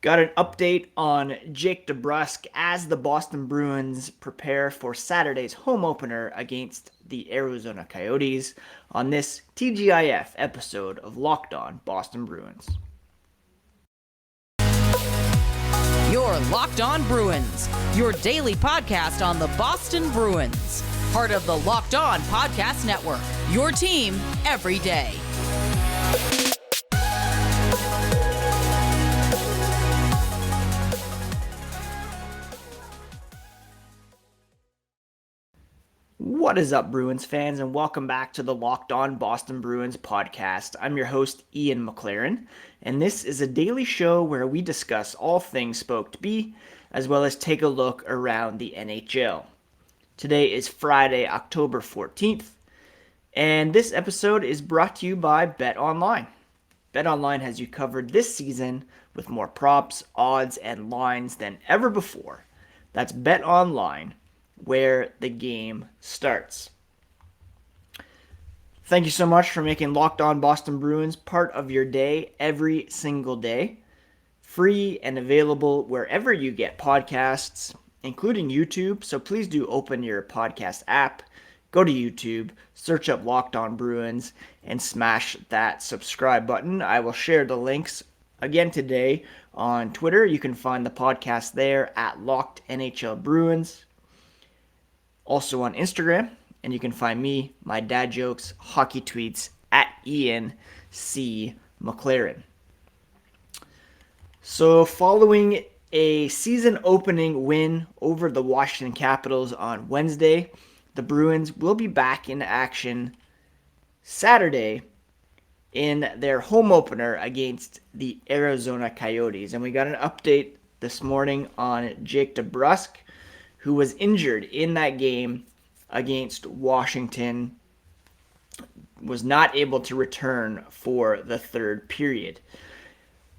Got an update on Jake DeBrusk as the Boston Bruins prepare for Saturday's home opener against the Arizona Coyotes on this TGIF episode of Locked On Boston Bruins. You're Locked On Bruins, your daily podcast on the Boston Bruins. Part of the Locked On Podcast Network, your team every day. What is up, Bruins fans, and welcome back to the Locked On Boston Bruins podcast. I'm your host, Ian McLaren, and this is a daily show where we discuss all things Spoke B, as well as take a look around the NHL. Today is Friday, October 14th, and this episode is brought to you by BetOnline. BetOnline has you covered this season with more props, odds, and lines than ever before. That's BetOnline, where the game starts. Thank you so much for making Locked On Boston Bruins part of your day every single day. Free and available wherever you get podcasts, including YouTube. So please do open your podcast app, go to YouTube, search up Locked On Bruins, and smash that subscribe button. I will share the links again today on Twitter. You can find the podcast there at Locked NHL Bruins. Also on Instagram, and you can find me, my dad jokes, hockey tweets at Ian C. McLaren. So following a season opening win over the Washington Capitals on Wednesday, the Bruins will be back in action Saturday in their home opener against the Arizona Coyotes. And we got an update this morning on Jake DeBrusk, who was injured in that game against Washington, was not able to return for the third period.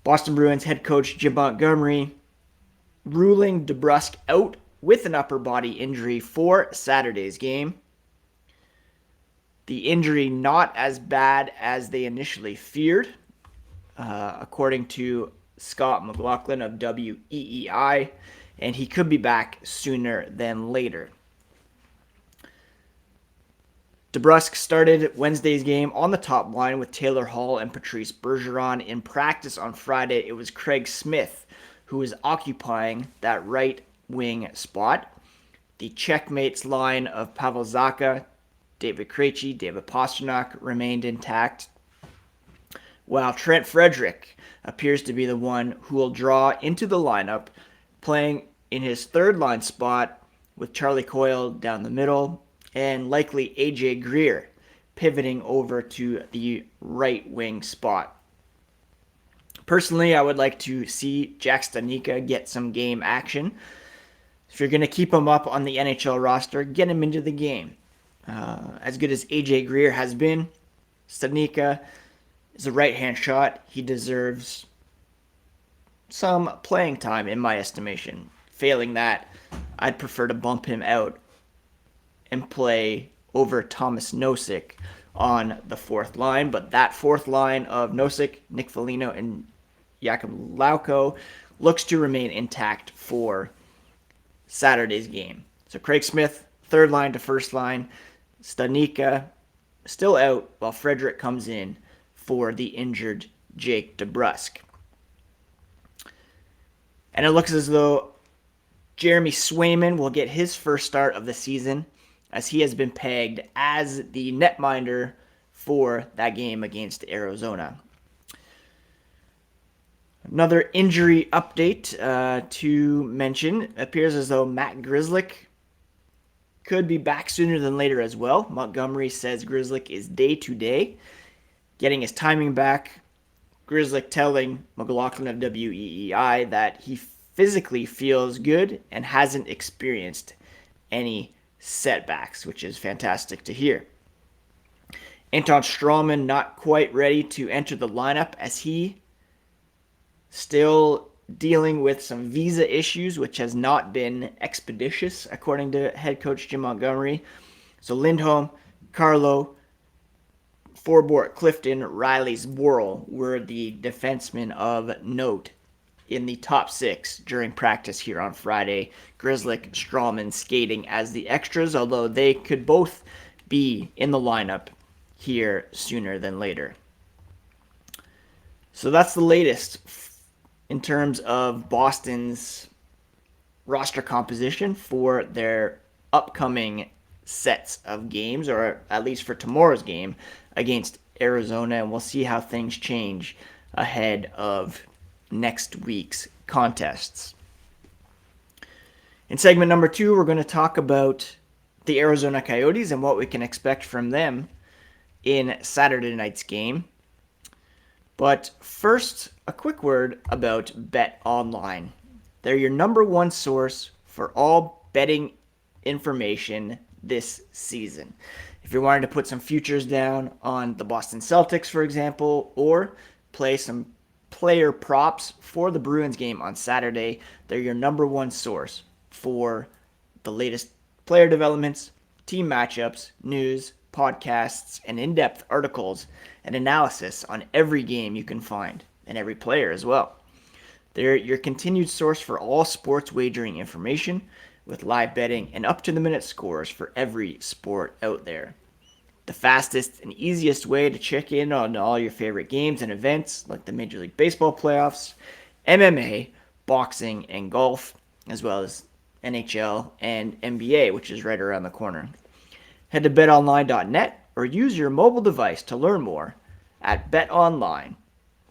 Boston Bruins head coach Jim Montgomery ruling DeBrusk out with an upper body injury for Saturday's game. The injury not as bad as they initially feared, according to Scott McLaughlin of WEEI, and he could be back sooner than later. DeBrusk started Wednesday's game on the top line with Taylor Hall and Patrice Bergeron. In practice on Friday, it was Craig Smith who was occupying that right wing spot. The checkmates line of Pavel Zacha, David Ritchie, David Pastrnak remained intact, while Trent Frederic appears to be the one who will draw into the lineup, playing in his third line spot with Charlie Coyle down the middle and likely AJ Greer pivoting over to the right wing spot. Personally, I would like to see Jack Studnicka get some game action. If you're going to keep him up on the NHL roster, get him into the game. As good as AJ Greer has been, Studnicka is a right-hand shot. He deserves some playing time in my estimation. Failing that, I'd prefer to bump him out and play over Thomas Nosek on the fourth line. But that fourth line of Nosek, Nick Foligno, and Jakub Lauko looks to remain intact for Saturday's game. So Craig Smith, third line to first line. Studnicka still out while Frederic comes in for the injured Jake DeBrusk. And it looks as though Jeremy Swayman will get his first start of the season, as he has been pegged as the netminder for that game against Arizona. Another injury update to mention. It appears as though Matt Grzelyck could be back sooner than later as well. Montgomery says Grzelyck is day-to-day, getting his timing back. Grzelyck telling McLaughlin of WEEI that he physically feels good and hasn't experienced any setbacks, which is fantastic to hear. Anton Strawman not quite ready to enter the lineup, as he still dealing with some visa issues, which has not been expeditious, according to head coach Jim Montgomery. So Lindholm, Carlo, Forbort, Clifton, Riley, Zboril were the defensemen of note in the top 6 during practice here on Friday. Grzelyck, Strawman skating as the extras, although they could both be in the lineup here sooner than later. So that's the latest in terms of Boston's roster composition for their upcoming sets of games, or at least for tomorrow's game against Arizona, and we'll see how things change ahead of next week's contests. In segment number 2, we're going to talk about the Arizona Coyotes and what we can expect from them in Saturday night's game. But first, a quick word about BetOnline. They're your number one source for all betting information this season. If you're wanting to put some futures down on the Boston Celtics, for example, or play some player props for the Bruins game on Saturday, they're your number one source for the latest player developments, team matchups, news, podcasts, and in-depth articles and analysis on every game you can find, and every player as well. They're your continued source for all sports wagering information, with live betting and up-to-the-minute scores for every sport out there. The fastest and easiest way to check in on all your favorite games and events, like the Major League Baseball playoffs, MMA, boxing, and golf, as well as NHL and NBA, which is right around the corner. Head to betonline.net or use your mobile device to learn more at BetOnline,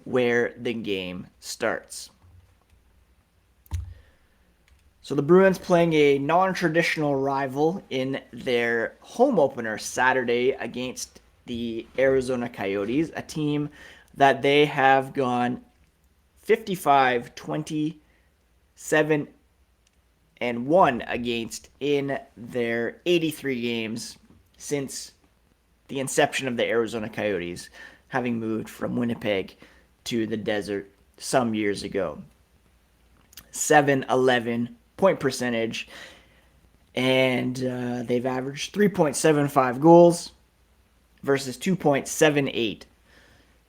where the game starts. So the Bruins playing a non-traditional rival in their home opener Saturday against the Arizona Coyotes, a team that they have gone 55-27-1 against in their 83 games since the inception of the Arizona Coyotes, having moved from Winnipeg to the desert some years ago. 7-11 point percentage, and they've averaged 3.75 goals versus 2.78.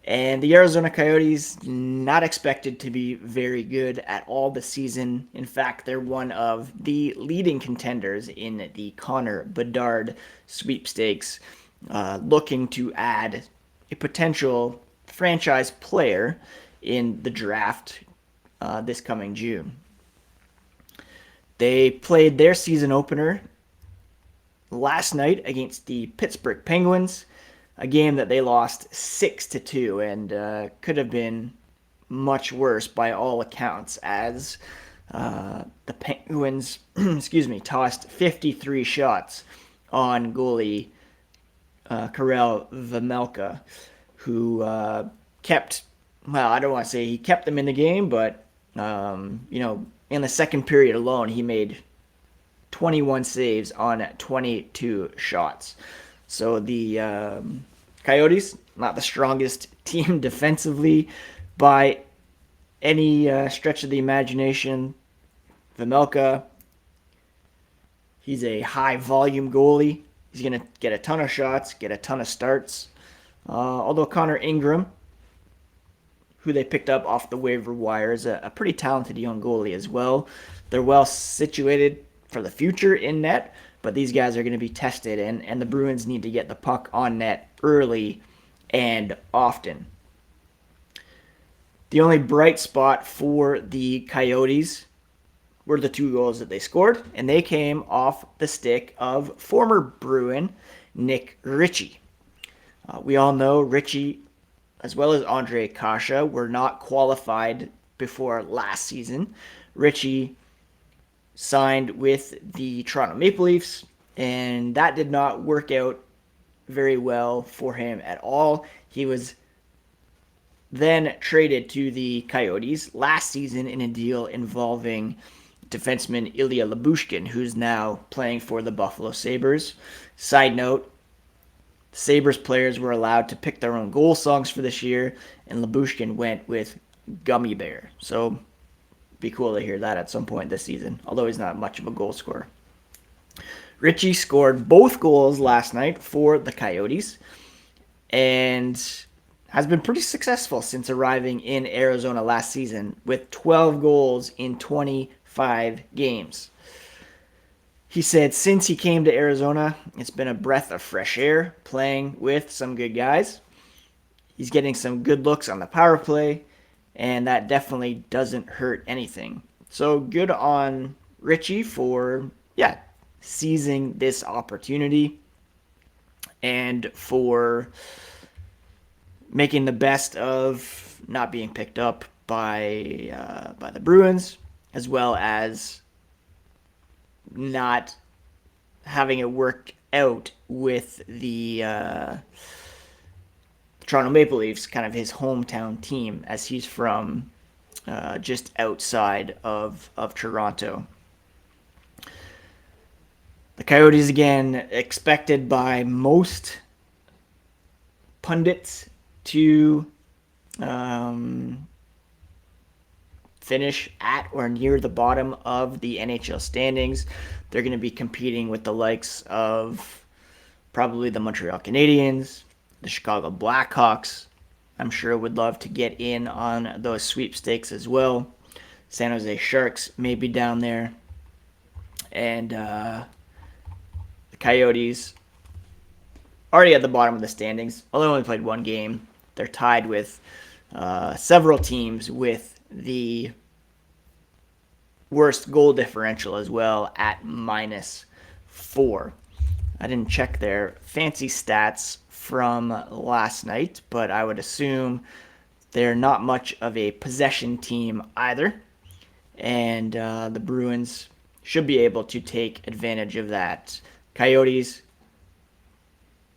And the Arizona Coyotes not expected to be very good at all this season. In fact, they're one of the leading contenders in the Connor Bedard sweepstakes, looking to add a potential franchise player in the draft this coming June. They played their season opener last night against the Pittsburgh Penguins, a game that they lost 6-2, and could have been much worse by all accounts, as the Penguins tossed 53 shots on goalie Karel Vejmelka, who kept, well, I don't want to say he kept them in the game, but in the second period alone, he made 21 saves on 22 shots. So the Coyotes, not the strongest team defensively by any stretch of the imagination. Vejmelka, he's a high-volume goalie. He's going to get a ton of shots, get a ton of starts. Although Connor Ingram, who they picked up off the waiver wire, is a pretty talented young goalie as well. They're well situated for the future in net, but these guys are going to be tested, and the Bruins need to get the puck on net early and often. The only bright spot for the Coyotes were the 2 goals that they scored, and they came off the stick of former Bruin Nick Ritchie. We all know Ritchie, as well as Andre Kasha, were not qualified before last season. Ritchie signed with the Toronto Maple Leafs, and that did not work out very well for him at all. He was then traded to the Coyotes last season in a deal involving defenseman Ilya Lyubushkin, who's now playing for the Buffalo Sabres. Side note, Sabres players were allowed to pick their own goal songs for this year, and Lyubushkin went with Gummy Bear. So be cool to hear that at some point this season, although he's not much of a goal scorer. Ritchie scored both goals last night for the Coyotes, and has been pretty successful since arriving in Arizona last season with 12 goals in 25 games. He said since he came to Arizona, it's been a breath of fresh air playing with some good guys. He's getting some good looks on the power play, and that definitely doesn't hurt anything. So good on Ritchie for, seizing this opportunity and for making the best of not being picked up by the Bruins, as well as not having it worked out with the Toronto Maple Leafs, kind of his hometown team, as he's from just outside of Toronto. The Coyotes, again, expected by most pundits to finish at or near the bottom of the NHL standings. They're going to be competing with the likes of probably the Montreal Canadiens, the Chicago Blackhawks. I'm sure would love to get in on those sweepstakes as well. San Jose Sharks may be down there. And the Coyotes already at the bottom of the standings. Although they only played one game, they're tied with several teams with the worst goal differential as well at -4. I didn't check their fancy stats from last night, but I would assume they're not much of a possession team either. And the Bruins should be able to take advantage of that. Coyotes,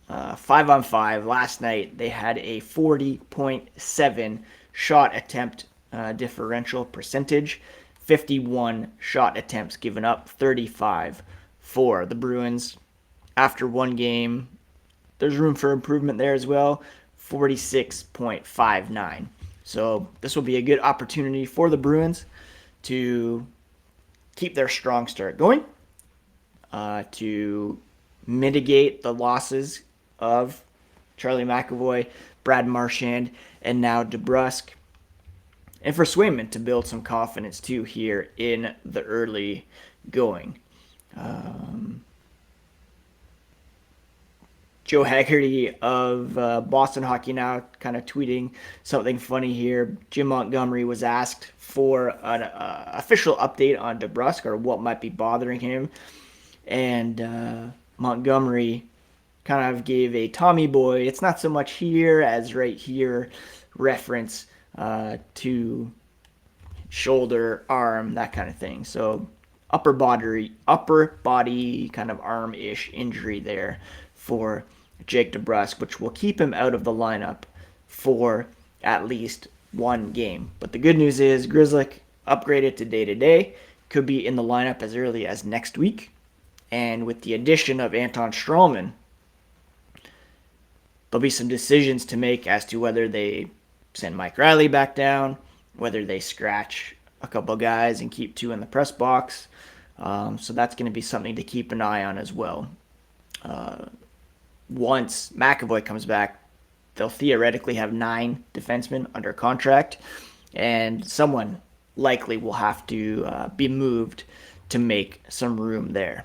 5-on-5. Last night, they had a 40.7 shot attempt differential percentage. 51 shot attempts given up, 35 for the Bruins. After one game, there's room for improvement there as well, 46.59. So this will be a good opportunity for the Bruins to keep their strong start going, to mitigate the losses of Charlie McAvoy, Brad Marchand, and now DeBrusk, and for Swayman to build some confidence too here in the early going. Joe Haggerty of Boston Hockey Now kind of tweeting something funny here. Jim Montgomery was asked for an official update on DeBrusk or what might be bothering him. And Montgomery kind of gave a Tommy Boy, it's not so much here as right here reference to shoulder, arm, that kind of thing. So upper body kind of arm-ish injury there for Jake DeBrusk, which will keep him out of the lineup for at least one game. But the good news is Grzelyck upgraded to day-to-day, could be in the lineup as early as next week. And with the addition of Anton Stralman, there'll be some decisions to make as to whether they send Mike Riley back down, whether they scratch a couple guys and keep two in the press box. So that's going to be something to keep an eye on as well. Once McAvoy comes back, they'll theoretically have 9 defensemen under contract, and someone likely will have to be moved to make some room there.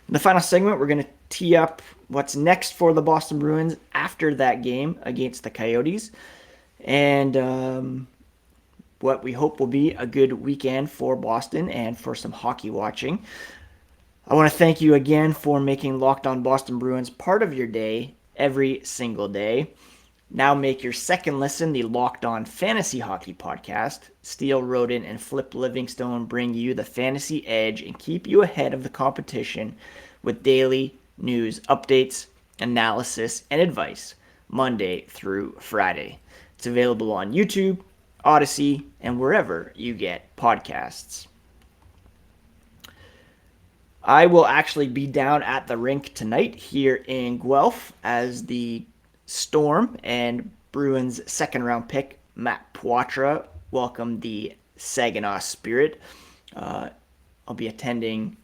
In the final segment, we're going to tee up what's next for the Boston Bruins after that game against the Coyotes, and what we hope will be a good weekend for Boston and for some hockey watching. I want to thank you again for making Locked On Boston Bruins part of your day every single day. Now make your second listen the Locked On Fantasy Hockey Podcast. Steele Roden and Flip Livingstone bring you the fantasy edge and keep you ahead of the competition with daily news updates, analysis, and advice Monday through Friday. It's available on YouTube, Odyssey, and wherever you get podcasts. I will actually be down at the rink tonight here in Guelph as the Storm and Bruins second-round pick Matt Poitras welcome the Saginaw Spirit. I'll be attending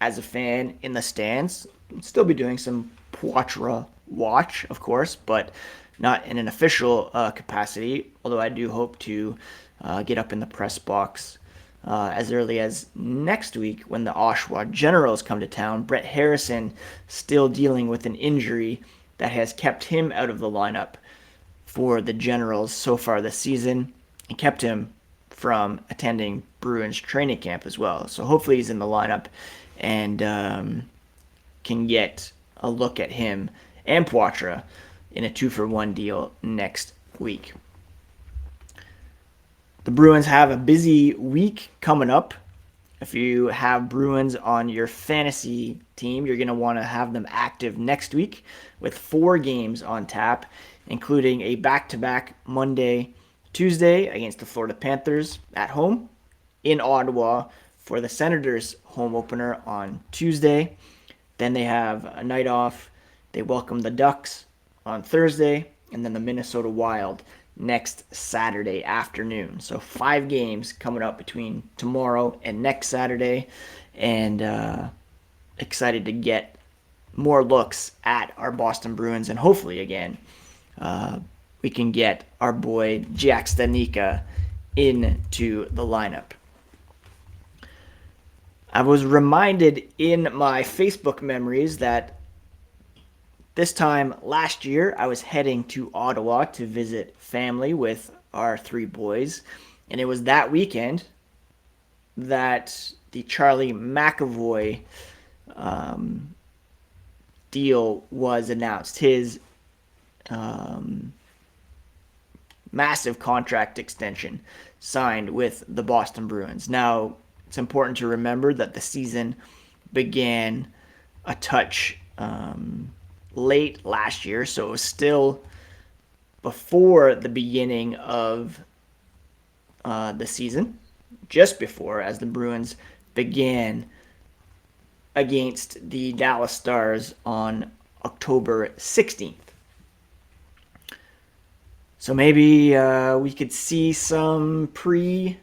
as a fan in the stands. I'll still be doing some Poitras watch, of course, but not in an official capacity, although I do hope to get up in the press box as early as next week when the Oshawa Generals come to town. Brett Harrison still dealing with an injury that has kept him out of the lineup for the Generals so far this season and kept him from attending Bruins training camp as well. So hopefully he's in the lineup and can get a look at him and Poitras in a 2-for-1 deal next week. The Bruins have a busy week coming up. If you have Bruins on your fantasy team, you're going to want to have them active next week with 4 games on tap, including a back-to-back Monday, Tuesday against the Florida Panthers at home, in Ottawa for the Senators' home opener on Tuesday. Then they have a night off. They welcome the Ducks on Thursday, and then the Minnesota Wild next Saturday afternoon. So 5 games coming up between tomorrow and next Saturday, and excited to get more looks at our Boston Bruins, and hopefully again we can get our boy Jack Stanika into the lineup. I was reminded in my Facebook memories that this time last year, I was heading to Ottawa to visit family with our 3 boys, and it was that weekend that the Charlie McAvoy deal was announced. His massive contract extension signed with the Boston Bruins. Now, it's important to remember that the season began a touch late last year, so it was still before the beginning of the season, just before, as the Bruins began against the Dallas Stars on October 16th. So maybe we could see some pre-home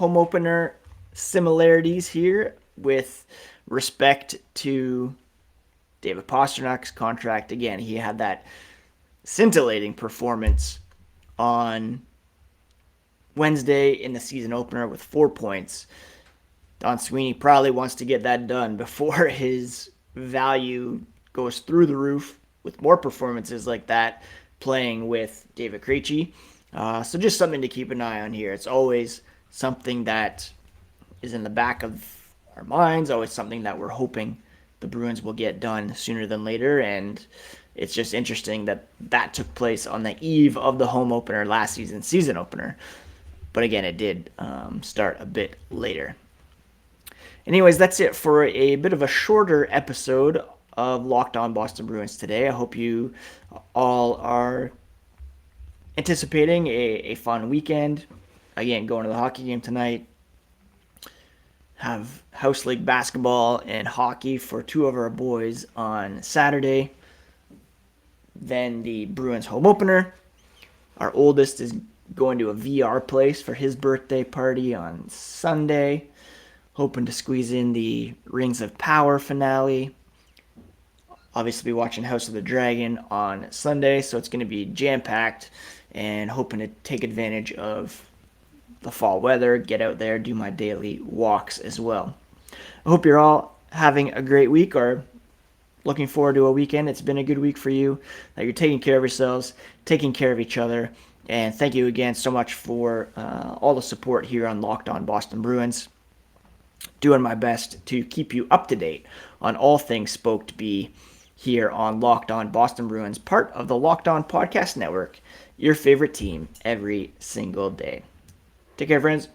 opener similarities here with respect to David Pastrnak's contract. Again, he had that scintillating performance on Wednesday in the season opener with 4 points. Don Sweeney probably wants to get that done before his value goes through the roof with more performances like that, playing with David Ritchie. So just something to keep an eye on here. It's always something that is in the back of our minds, always something that we're hoping the Bruins will get done sooner than later, and it's just interesting that that took place on the eve of the home opener last season opener. But again, it did start a bit later. Anyways, that's it for a bit of a shorter episode of Locked On Boston Bruins today. I hope you all are anticipating a fun weekend. Again, going to the hockey game tonight. Have house league basketball and hockey for 2 of our boys on Saturday. Then the Bruins home opener. Our oldest is going to a VR place for his birthday party on Sunday. Hoping to squeeze in the Rings of Power finale. Obviously watching House of the Dragon on Sunday, so it's going to be jam-packed, and hoping to take advantage of the fall weather, get out there, do my daily walks as well. I hope you're all having a great week or looking forward to a weekend. It's been a good week for you, that you're taking care of yourselves, taking care of each other, and thank you again so much for all the support here on Locked On Boston Bruins. Doing my best to keep you up to date on all things Spoke to Be here on Locked On Boston Bruins, part of the Locked On Podcast Network, your favorite team every single day. Take care, friends.